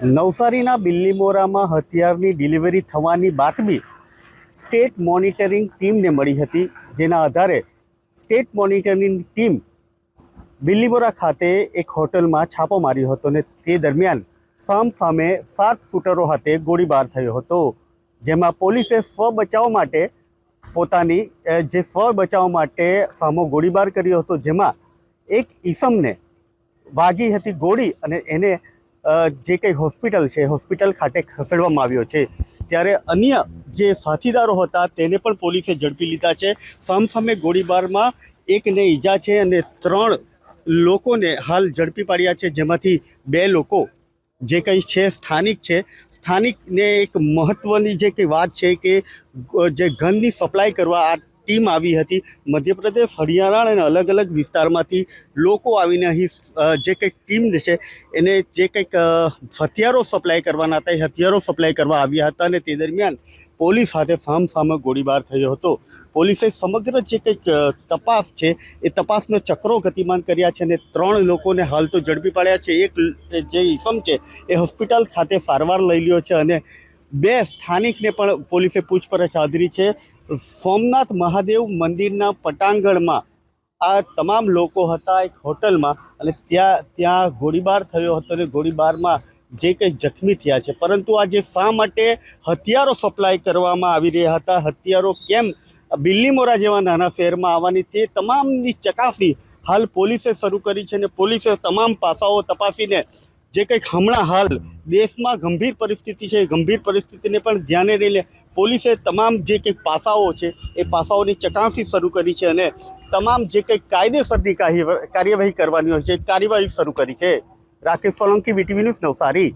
નવસારીના બિલ્લીમોરામાં હથિયારની ડિલિવરી થવાની બાતમી સ્ટેટ મોનિટરિંગ ટીમને મળી હતી, જેના આધારે સ્ટેટ મોનિટરિંગ ટીમ બિલ્લીમોરા ખાતે એક હોટલમાં છાપો માર્યો હતો અને તે દરમિયાન સામે 7 શૂટરો હાથે ગોળીબાર થયો હતો, જેમાં પોલીસે સ્વ બચાવ માટે સામો ગોળીબાર કર્યો હતો, જેમાં એક ઈસમને વાગી હતી ગોળી અને એને જે કંઈ હોસ્પિટલ ખાતે ખસેડવામાં આવ્યો છે। ત્યારે અન્ય જે સાથીદારો હતા તેને પણ પોલીસે ઝડપી લીધા છે। સામે ગોળીબારમાં એકને ઈજા છે અને 3 લોકોને હાલ ઝડપી પાડ્યા છે, જેમાંથી 2 લોકો જે કંઈ છે સ્થાનિક છે। સ્થાનિકને એક મહત્ત્વની જે કંઈ વાત છે કે જે ગનની સપ્લાય કરવા આ ટીમ આવી હતી। મધ્યપ્રદેશ, હરિયાણા અને અલગ અલગ વિસ્તારમાંથી લોકો આવીને અહીં જે કંઈક ટીમ છે એને જે કંઈક હથિયારો સપ્લાય કરવાના હતા એ હથિયારો સપ્લાય કરવા આવ્યા હતા અને તે દરમિયાન પોલીસ સાથે સામે ગોળીબાર થયો હતો। પોલીસે સમગ્ર જે કંઈક તપાસ છે એ તપાસનો ચક્રો ગતિમાન કર્યા છે અને 3 લોકોને હાલ તો ઝડપી પાડ્યા છે। એક જે ઈસમ છે એ હોસ્પિટલ ખાતે સારવાર લઈ રહ્યો છે અને 2 સ્થાનિકને પણ પોલીસે પૂછપરછ આદરી છે। સોમનાથ મહાદેવ મંદિરના પટાંગણમાં આ તમામ લોકો હતા એક હોટલમાં અને ત્યાં ગોળીબાર થયો હતો અને ગોળીબારમાં જે કંઈ જખમી થયા છે, પરંતુ આજે શા માટે હથિયારો સપ્લાય કરવામાં આવી રહ્યા હતા, હથિયારો કેમ બિલ્લીમોરા જેવા નાના શહેરમાં આવવાની, તે તમામની ચકાસણી હાલ પોલીસે શરૂ કરી છે અને પોલીસે તમામ પાસાઓ તપાસીને જે કંઈક હમણાં હાલ દેશમાં ગંભીર પરિસ્થિતિ છે, ગંભીર પરિસ્થિતિને પણ ધ્યાને લઈને પોલીસે તમામ જે કંઈક પાસાઓ છે એ પાસાઓની ચકાસણી શરૂ કરી છે અને તમામ જે કંઈક કાયદેસરની કાર્યવાહી કરવાની હોય છે કાર્યવાહી શરૂ કરી છે। Rakesh Solanki, VTV news, Navsari.